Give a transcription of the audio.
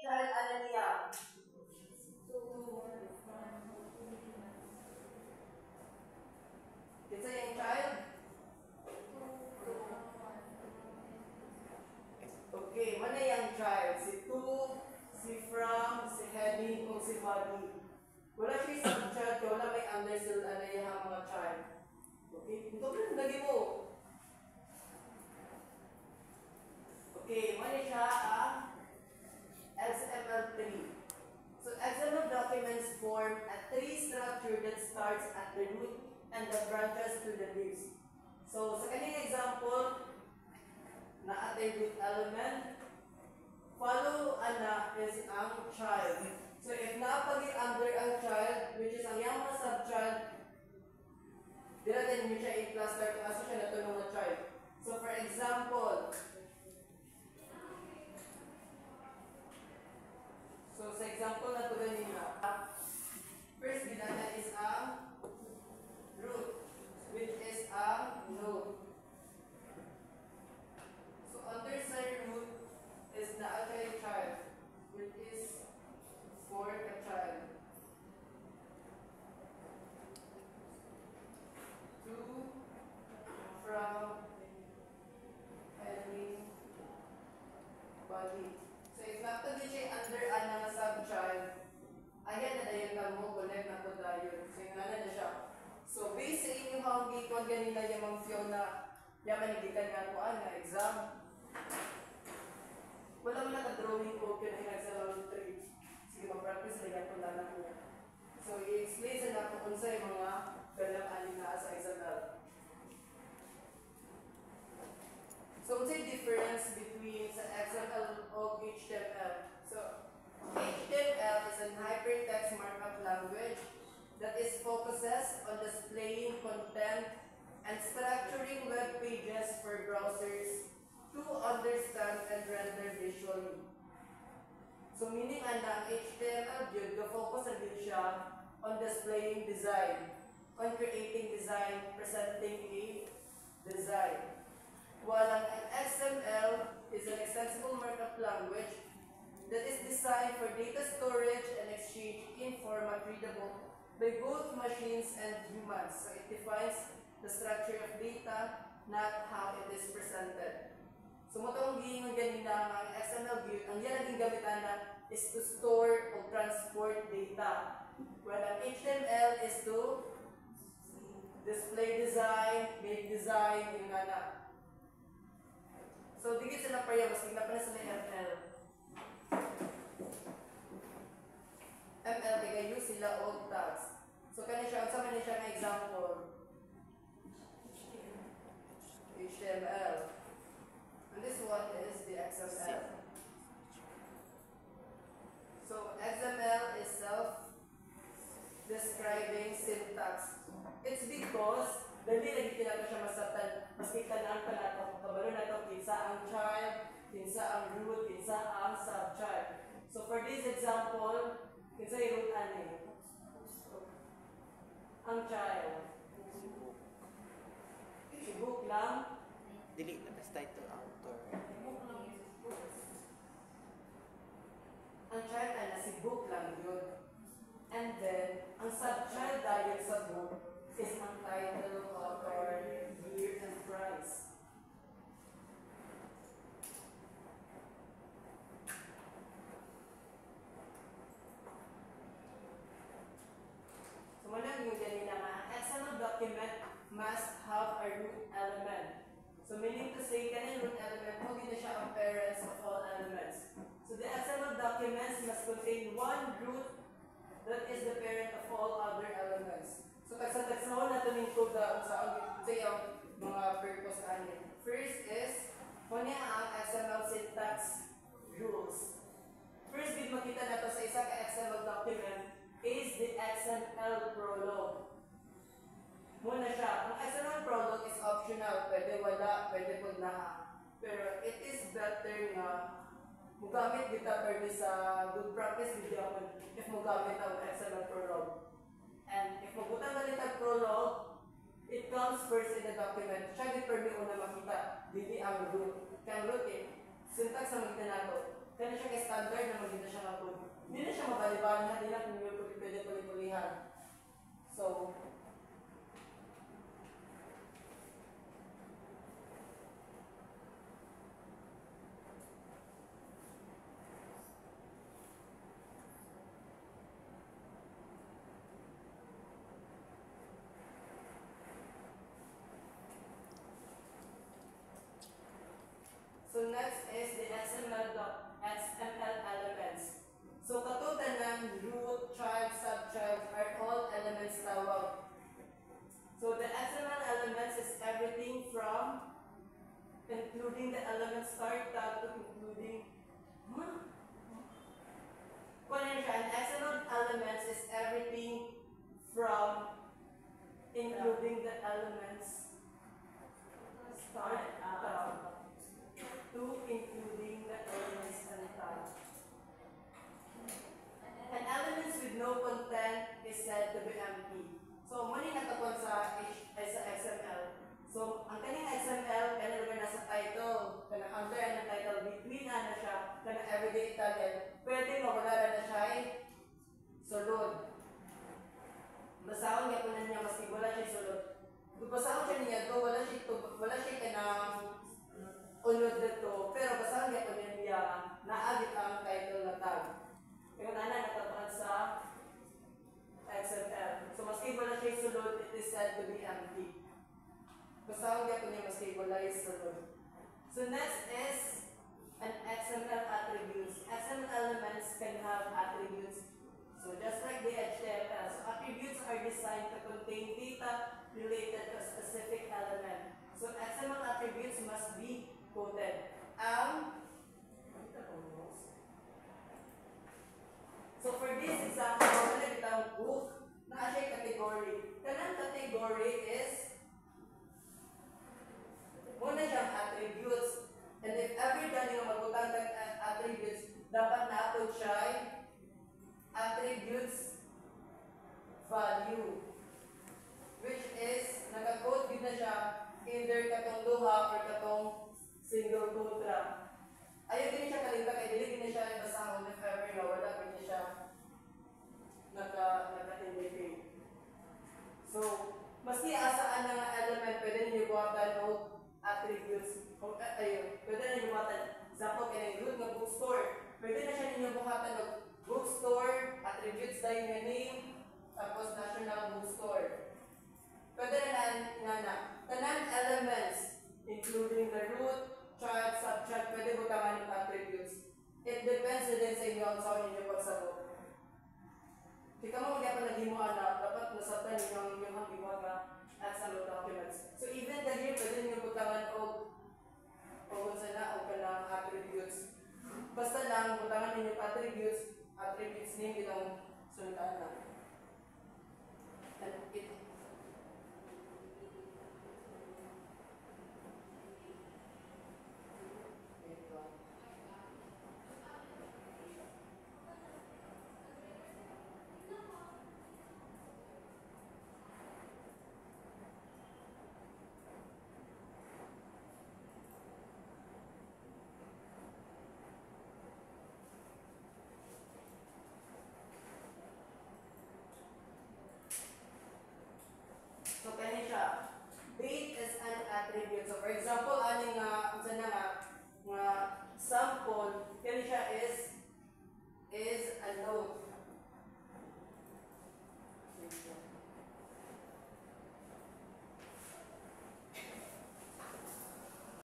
child ano niya? Kinsa yung child? Okay, mana yung child? Si Tu, si From, si Heading, o si Body. Wala siya isang child, kaya wala may understood ano yung mga child. Okay, ito rin lagi mo. Okay, mana siya ang XML3. So XML documents form a tree structure that starts at the root and the branches to the leaves. So sa kanyang example, na ating root element, follow ana is ang child. So if napagi under ang child, which is ang yung mga subchild, dila din mo siya i-cluster kung aso siya natulong na child. So for example, sa example na ito ganina, first ginana is ang root, which is ang node. So under sa root is the actual child, which is for a child. To, from, any, body. So if napagin siya under anang subchild, ayan na dayon ka mo, connect na po dayon. So yung na siya. So based sa inyong hanggi ko ganina yung mga Fiona, yaman nagikan nga po na exam. Wala mo na ka-drawing ko kaya in-exam 3. Sige, mag-practice na yan kung lala ko niya. So i-explain sa natin kung sa mga galang anin na sa exam. So what's the difference between sa XML o HTML? So HTML is an hypertext markup language that is focuses on displaying content and structuring web pages for browsers to understand and render visually. So meaning ang HTML yun, the focus na din siya on displaying design, on creating design, presenting a design. While an XML is an extensible markup language that is designed for data storage and exchange in format readable by both machines and humans. So it defines the structure of data, not how it is presented. So matong giingon ganina ang XML view, ang yan naging gamitan na is to store or transport data. While an HTML is to display design, make design, yung na. So, digit sila pareha, mas tingnan pa na sila yung ML. ML, kaya use sila old tags. So, kanya siya, sa man siya ng example. HTML. And this one is the XML. So, XML is self-describing syntax. It's because dali lagi kinaka siya masabtan, mas kitanan pa nato kabalo nato kinsa ang child, kinsa ang root, kinsa ang subchild. So for this example, kinsa yung root ani? Ang child. Si book lang. Delete na best title author. Ang child ay si book lang yun. And then, ang subchild dahil sa book is ang title, author, year, and price. So, manang yung ganina nga, an XML document must have a root element. So, meaning to say, kanin root element, huwag na siya ang parents of all elements. So, the XML documents must contain one root that is the parent of all other elements. So, kagsahon na ito code sa yung mga purpose anin. First is, kung ang XML syntax rules. First, big makita na ito sa isang XML document is the XML prologue. Muna siya. Ang XML prologue is optional. Pwede wala, pwede po na. Pero it is better na mugamit kita pwede sa good practice video if mugamit ang XML prologue. And if mabutan na litag prologue, it comes first in the document. Siya di permi una makita, dili ang root. Kaya ang root syntax na makita nato. Kaya siya kay standard na maganda siya nga code. Hindi na siya mabaliban, hindi na ninyo pwede puli-pulihan. So, So next is the XML elements. So katudanan, root, child, subchild are all elements tawag. So the XML elements is everything from including the element start tab to including Kung ano siya, an XML elements is everything from including the elements start tab to including the elements and tab. And elements with no content is said to be empty. So, muna natapon sa XML. So, ang kaning XML, kaya naman nasa title, kaya under ang title, between na siya, kaya everyday Italian, pwede mawala na siya ay sulod. Basahon nga po na niya, maski wala siya sulod. Kung basahon siya niya, wala siya kanang unod dito, pero basahon nga po niya, naagit ang title na tag. Yung nana natapuan sa XML. So, maski wala siya sulod, it is said to be empty. Basahon nga po niya, maski wala siya sulod. So, next is an XML attributes. XML elements can have attributes. So, just like the HTML. So, attributes are designed to contain data related to a specific element. So, XML attributes must be quoted. So for this example, wala kitang book na siya category. Kanang category is muna siyang attributes. And if ever dali nga magutang ng attributes, dapat na-upload siya attributes value, which is naka-code din na siya either katong duha or katong single quote. Ayaw din siya kalimta kaya dili din siya ibasahon if ever na wala din siya naka-indicate. So, maski asaan na nga element, pwede ninyo buhatan o attributes. Pwede ninyo buhatan. Example, kaya yung nga bookstore. Pwede na siya ninyo buhatan ng bookstore, attributes dahil nga name, tapos national bookstore. Pwede na tanan elements, including the root, child, subchild, pwede butangan yung attributes. It depends din sa inyo ang saan ninyo pagsabot. Kaya mo magkapa naghimuan na, dapat nasabtan ninyo ang inyong hanggimuan na XML documents. So even the here, pwede ninyo butangan o kung sana o kanang attributes. Basta lang, butangan ninyo attributes name itong sundan lang. And it